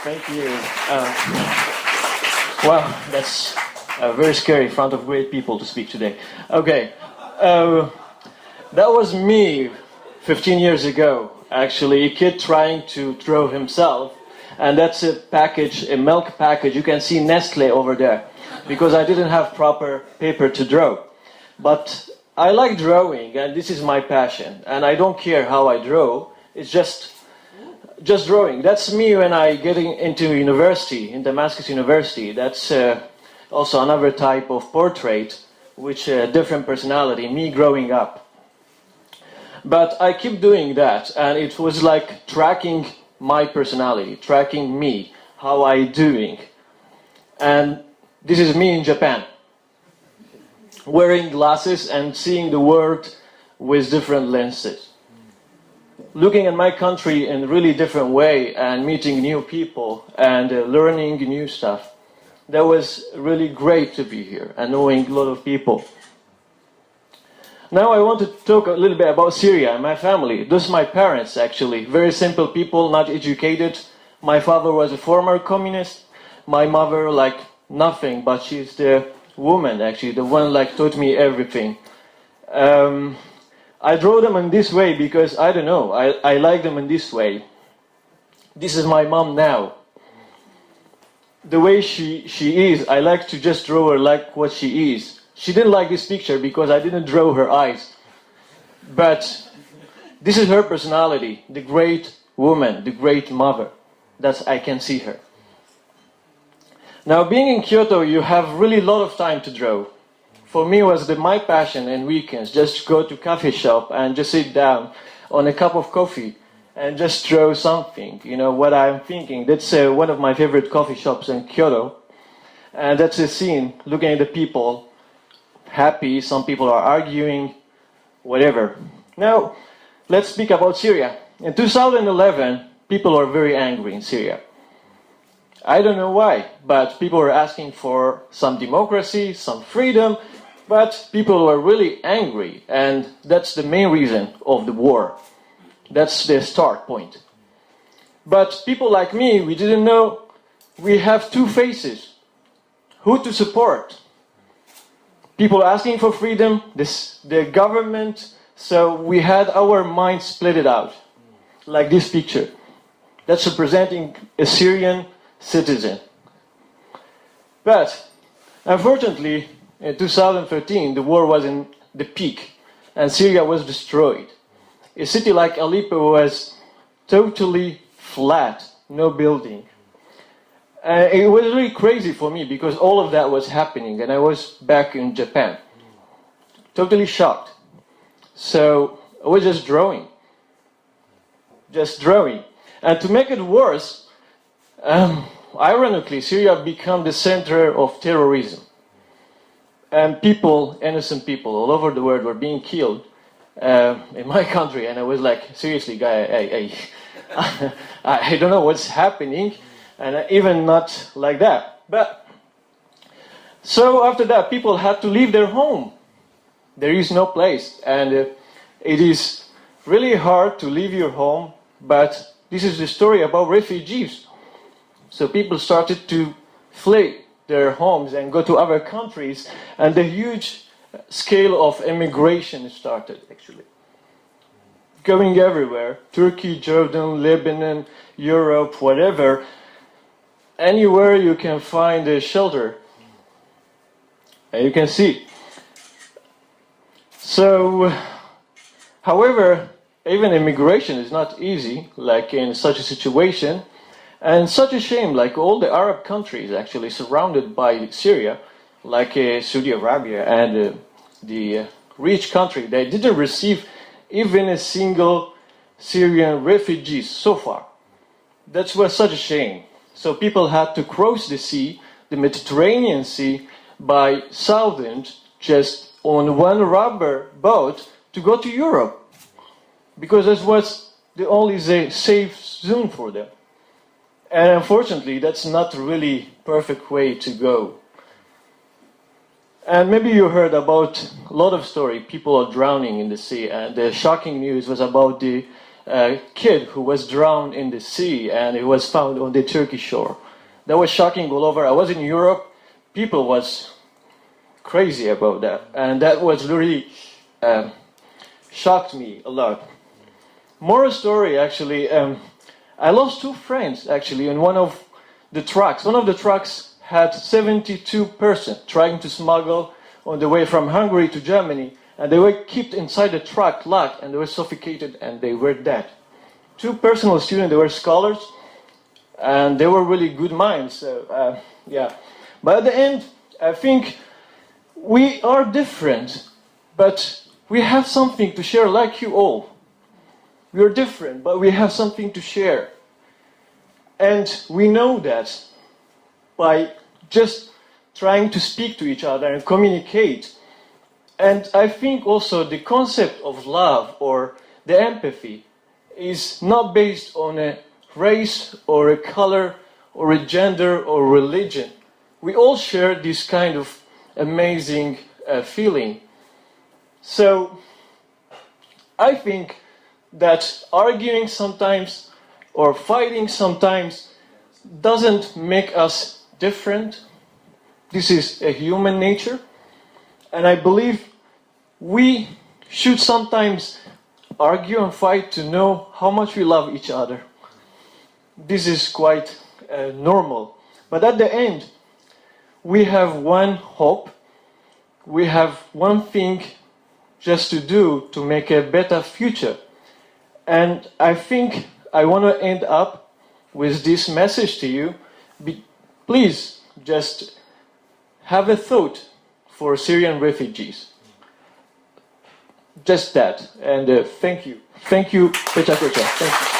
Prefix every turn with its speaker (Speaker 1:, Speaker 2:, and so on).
Speaker 1: Thank you. Wow, that's very scary in front of great people to speak today. Okay, that was me 15 years ago, actually, a kid trying to draw himself. And that's a package, a milk package. You can see Nestle over there, because I didn't have proper paper to draw. But I like drawing, and this is my passion. And I don't care how I draw, it's just drawing. That's me when I get into university, in Damascus University. That's also another type of portrait, which a different personality, me growing up. But I keep doing that, and it was like tracking my personality, tracking me, how I doing. And this is me in Japan, wearing glasses and seeing the world with different lenses. Looking at my country in a really different way and meeting new people and learning new stuff. That was really great to be here and knowing a lot of people. Now I want to talk a little bit about Syria and my family. Those are my parents, actually. Very simple people, not educated. My father was a former communist. My mother, like, nothing, but she's the woman, actually, the one, like, taught me everything. I draw them in this way because, I don't know, I like them in this way. This is my mom now. The way she is, I like to just draw her like what she is. She didn't like this picture because I didn't draw her eyes. But this is her personality, the great woman, the great mother. That's, I can see her. Now, being in Kyoto, you have really a lot of time to draw. For me, it was my passion and weekends, just go to coffee shop and just sit down on a cup of coffee and just draw something, you know, what I'm thinking. That's one of my favorite coffee shops in Kyoto. And that's a scene, looking at the people, happy, some people are arguing, whatever. Now, let's speak about Syria. In 2011, people are very angry in Syria. I don't know why, but people are asking for some democracy, some freedom, but people are really angry, and that's the main reason of the war. That's the start point. But people like me, we didn't know we have two faces. Who to support? People asking for freedom, the government, so we had our minds split it out, like this picture. That's representing a Syrian citizen. But, unfortunately, in 2013, the war was in the peak, and Syria was destroyed. A city like Aleppo was totally flat, no building. It was really crazy for me because all of that was happening and I was back in Japan. Totally shocked. So I was just drawing. Just drawing. And to make it worse, ironically, Syria became the center of terrorism. And people, innocent people all over the world were being killed in my country. And I was like, seriously, guy, I don't know what's happening. And even not like that. But so after that, people had to leave their home. There is no place, and it is really hard to leave your home. But this is the story about refugees. So people started to flee their homes and go to other countries, and the huge scale of immigration started actually. Going everywhere: Turkey, Jordan, Lebanon, Europe, whatever. Anywhere you can find a shelter. And you can see. So, however, even immigration is not easy, like in such a situation. And such a shame, like all the Arab countries actually surrounded by Syria, like Saudi Arabia and the rich country, they didn't receive even a single Syrian refugee so far. That was such a shame. So people had to cross the sea, the Mediterranean Sea, by thousands just on one rubber boat to go to Europe. Because that was the only safe zone for them. And unfortunately, that's not really perfect way to go. And maybe you heard about a lot of story. People are drowning in the sea. And the shocking news was about the kid who was drowned in the sea and he was found on the Turkish shore. That was shocking all over. I was in Europe. People was crazy about that. And that was really shocked me a lot. Moral story, actually. I lost 2 friends, actually, in one of the trucks. One of the trucks had 72 persons trying to smuggle on the way from Hungary to Germany. And they were kept inside the truck locked, and they were suffocated, and they were dead. 2 personal students, they were scholars, and they were really good minds. So, yeah. But at the end, I think we are different, but we have something to share like you all. We are different, but we have something to share. And we know that by just trying to speak to each other and communicate. And I think also the concept of love or the empathy is not based on a race or a color or a gender or religion. We all share this kind of amazing feeling. So I think that arguing sometimes or fighting sometimes doesn't make us different. This is a human nature. And I believe we should sometimes argue and fight to know how much we love each other. This is quite normal. But at the end, we have one hope. We have one thing just to do to make a better future. And I think I want to end up with this message to you. Please just have a thought for Syrian refugees. Just that. And thank you. Thank you, PechaKucha. Thank you.